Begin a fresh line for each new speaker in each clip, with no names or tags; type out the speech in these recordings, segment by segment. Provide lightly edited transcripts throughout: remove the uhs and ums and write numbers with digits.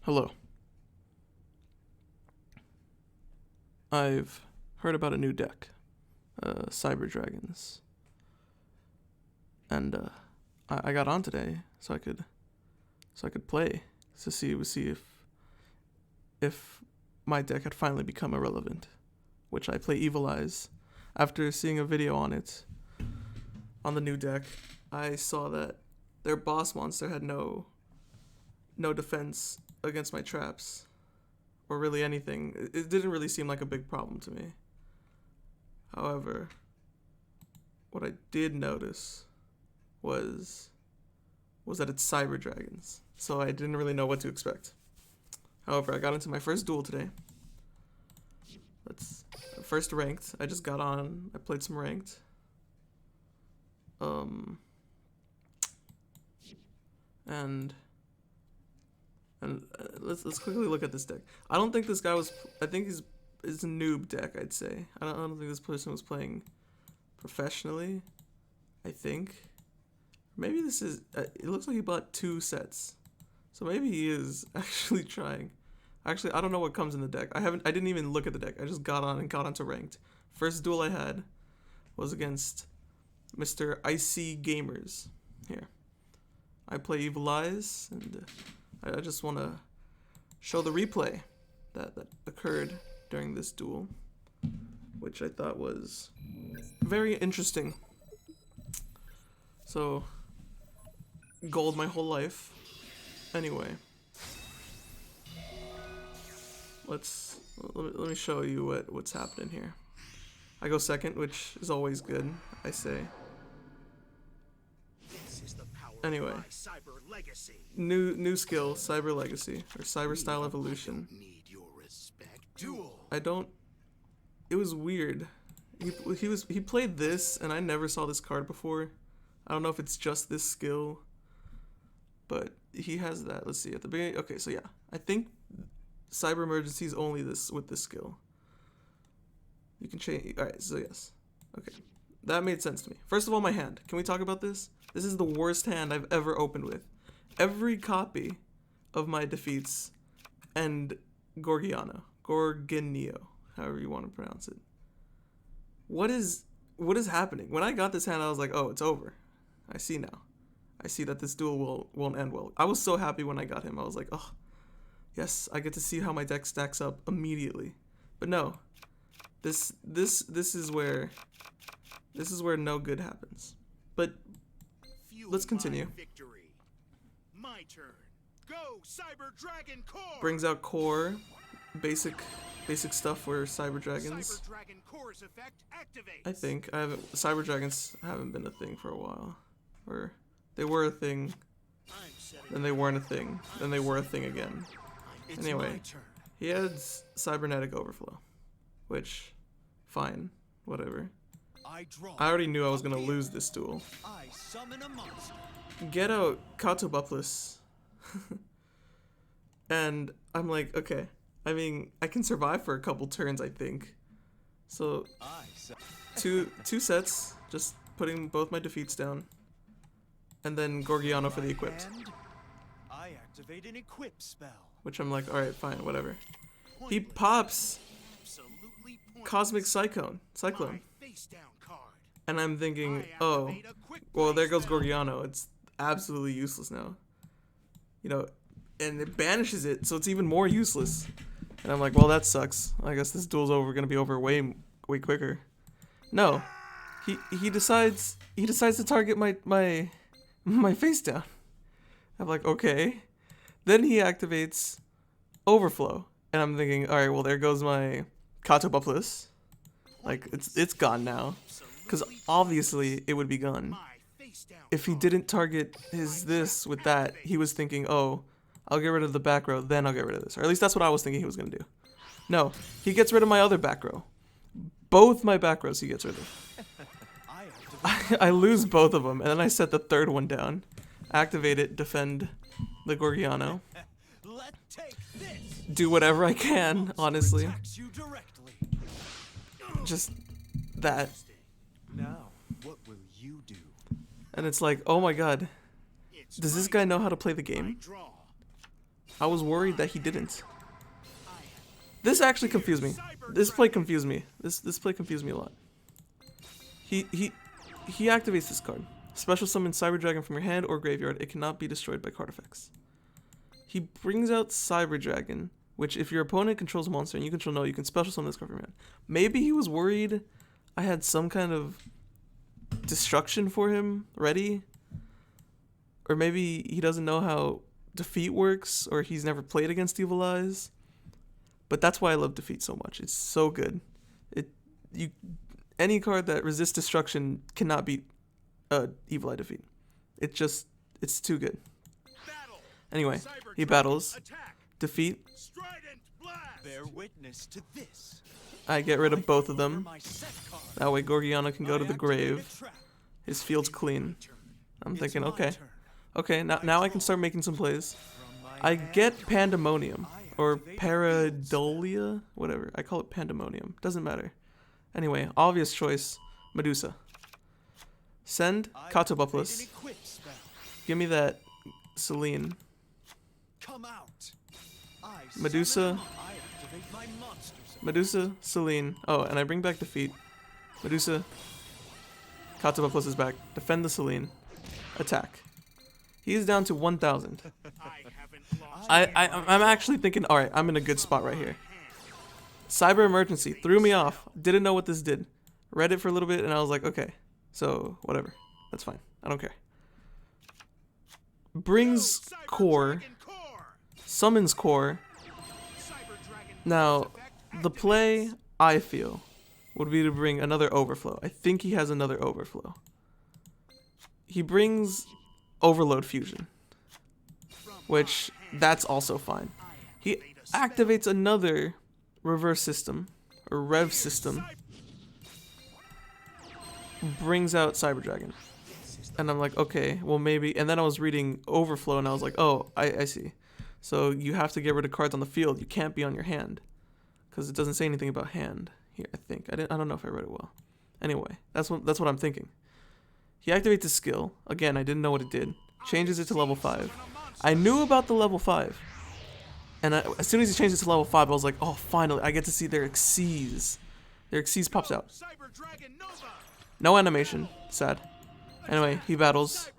Hello. I've heard about a new deck, Cyber Dragons, and I got on today so I could play to see if my deck had finally become irrelevant, which I play Evil Eyes. After seeing a video on it, on the new deck, I saw that their boss monster had no defense against my traps, or really anything. It didn't really seem like a big problem to me. However, what I did notice was that it's Cyber Dragons, so I didn't really know what to expect. However, I got into my first duel today. That's first ranked. I just got on. I played some ranked. And let's quickly look at this deck. I don't think this guy was. I think it's a noob deck. I'd say. I don't think this person was playing professionally. I think. Maybe this is. It looks like he bought 2 sets, so maybe he is actually trying. Actually, I don't know what comes in the deck. I didn't even look at the deck. I just got on and got onto ranked. First duel I had was against Mr. Icy Gamers. Here, I play Evil Eyes, and I just want to show the replay that occurred during this duel, which I thought was very interesting. So, gold my whole life. Anyway, let me show you what's happening here. I go second, which is always good, I say. Anyway, new skill, Cyber Legacy, or Cyber Style Evolution. I don't. It was weird. He played this, and I never saw this card before. I don't know if it's just this skill, but he has that. Let's see at the beginning. Okay, so yeah, I think Cyber Emergency is only this with this skill. You can change. All right, so yes, okay, that made sense to me. First of all, my hand. Can we talk about this? This is the worst hand I've ever opened with. Every copy of my defeats and Gorgiano, however you want to pronounce it. What is happening? When I got this hand, I was like, oh, it's over. I see now. I see that this duel won't end well. I was so happy when I got him. I was like, oh, yes, I get to see how my deck stacks up immediately. But no, this is where no good happens. But let's continue.
My turn. Go, Cyber Dragon Core.
Brings out core, basic stuff for Cyber Dragons.
Cyber Dragon Core's effect activates.
I think Cyber Dragons haven't been a thing for a while, or they were a thing, then they weren't a thing, then they were a thing again. Anyway, he adds Cybernetic Overflow, which, fine, whatever. I already knew I was gonna lose this duel.
I summon a monster.
Get out Catobuplis. And I'm like, okay. I mean, I can survive for a couple turns, I think. So, two sets, just putting both my defeats down. And then Gorgiano for the equipped.
I activate an equip spell.
Which I'm like, alright, fine, whatever. He pops Cosmic Cyclone. And I'm thinking, oh, well, there goes Gorgiano. It's absolutely useless now. You know, and it banishes it, so it's even more useless. And I'm like, well, that sucks. I guess this duel's gonna be over way quicker. No, he decides to target my face down. I'm like, okay. Then he activates Overflow, and I'm thinking, all right, well, there goes my Catobuplis. Like, it's gone now, because obviously it would be gone. If he didn't target this with that, he was thinking, oh, I'll get rid of the back row, then I'll get rid of this. Or at least that's what I was thinking he was going to do. No, he gets rid of my other back row. Both my back rows he gets rid of. I lose both of them, and then I set the third one down. Activate it, defend the Gorgiano. Do whatever I can, honestly. Just that.
Now, what will you do?
And it's like, oh my god. Does this guy know how to play the game? I was worried that he didn't. This actually confused me. This play confused me. This play confused me a lot. He activates this card. Special summon Cyber Dragon from your hand or graveyard. It cannot be destroyed by card effects. He brings out Cyber Dragon, which if your opponent controls a monster and you control no, you can special summon this card from your hand. Maybe he was worried I had some kind of destruction for him ready. Or maybe he doesn't know how defeat works, or he's never played against Evil Eyes. But that's why I love defeat so much. It's so good. Any card that resists destruction cannot beat Evil Eye defeat. It's too good. Anyway, he battles. Defeat.
Bear witness to this.
I get rid of both of them. That way Gorgiano can go to the grave. His field's clean. I'm thinking, okay. Okay, now I can start making some plays. I get Pandemonium. Or Pareidolia? Whatever. I call it Pandemonium. Doesn't matter. Anyway, obvious choice. Medusa. Send Catobuplis. Give me that Celine. Medusa. Medusa, Celine. Oh, and I bring back Defeat. Medusa. Catobuplis is back. Defend the Celine. Attack. He's down to 1,000. I'm actually thinking, alright, I'm in a good spot right here. Cyber Emergency threw me off. Didn't know what this did. Read it for a little bit and I was like, okay. So, whatever. That's fine. I don't care. Brings Core. Summons Core. Now, the play, I feel, would be to bring another Overflow. I think he has another Overflow. He brings Overload Fusion. Which, that's also fine. He activates another reverse system, or rev system. Brings out Cyber Dragon. And I'm like, okay, well maybe, and then I was reading Overflow and I was like, oh, I see. So you have to get rid of cards on the field. You can't be on your hand. Because it doesn't say anything about hand here, I think. I don't know if I read it well. Anyway, that's what I'm thinking. He activates his skill. Again, I didn't know what it did. Changes it to level 5. I knew about the level 5. And as soon as he changed it to level 5, I was like, oh, finally, I get to see their Xyz. Their Xyz pops out. No animation. Sad. Anyway, he battles.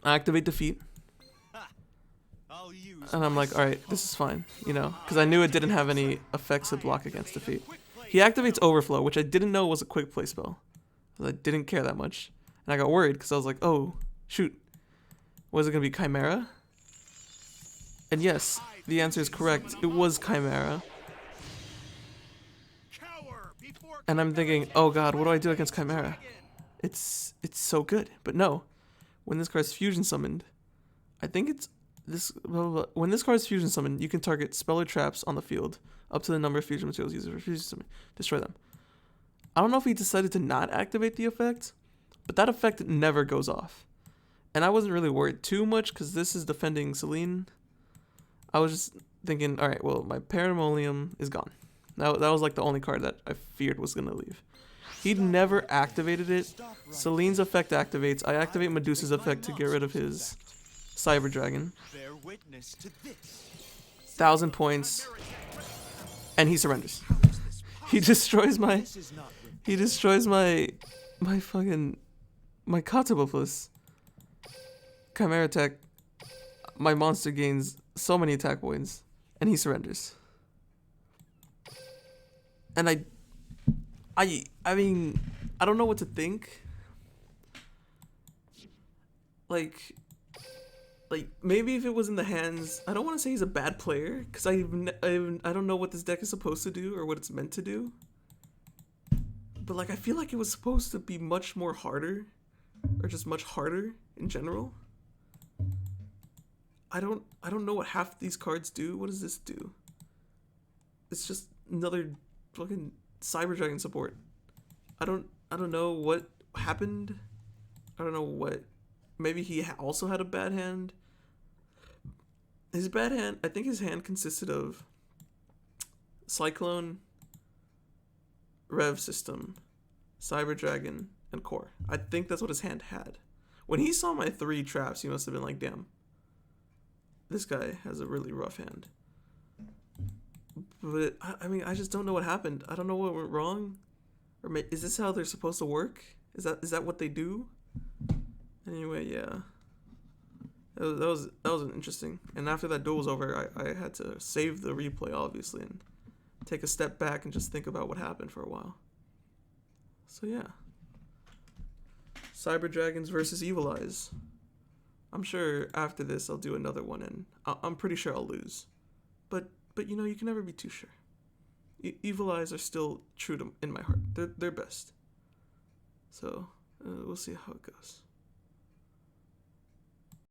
I activate Defeat. And I'm like, alright, this is fine, you know, because I knew it didn't have any effects to block against Defeat. He activates Overflow, which I didn't know was a quick play spell. I didn't care that much. And I got worried because I was like, oh, shoot. Was it going to be Chimera? And yes, the answer is correct. It was Chimera. And I'm thinking, oh god, what do I do against Chimera? It's so good. But no. When this card is fusion summoned, I think it's this blah, blah, blah. When this card is fusion summoned, you can target spell or traps on the field up to the number of fusion materials used for fusion summon. Destroy them. I don't know if he decided to not activate the effect, but that effect never goes off. And I wasn't really worried too much because this is defending Celine. I was just thinking, alright, well, my Paramolium is gone. That was like the only card that I feared was going to leave. He'd never activated it. Celine's effect activates. I activate Medusa's effect to get rid of his Cyber Dragon. 1,000 points. And he surrenders. He destroys my... He destroys my fucking... My Catobuplis. Chimera attack. My monster gains so many attack points. And he surrenders. And I mean, I don't know what to think. Like maybe if it was in the hands, I don't want to say he's a bad player because I don't know what this deck is supposed to do or what it's meant to do. But like I feel like it was supposed to be much more harder, or just much harder in general. I don't know what half these cards do. What does this do? It's just another fucking Cyber Dragon support. I don't know what happened. I don't know what. Maybe he also had a bad hand. His bad hand, I think his hand consisted of Cyclone, Rev System, Cyber Dragon, and Core. I think that's what his hand had. When he saw my 3 traps, he must have been like, damn, this guy has a really rough hand. But I mean, I just don't know what happened. I don't know what went wrong. Or is this how they're supposed to work? Is that what they do? Anyway, yeah. That was interesting. And after that duel was over, I had to save the replay, obviously, and take a step back and just think about what happened for a while. So yeah. Cyber Dragons versus Evil Eyes. I'm sure after this I'll do another one, and I'm pretty sure I'll lose. But you know, you can never be too sure. Evil Eyes are still true to in my heart. They're best. So we'll see how it goes.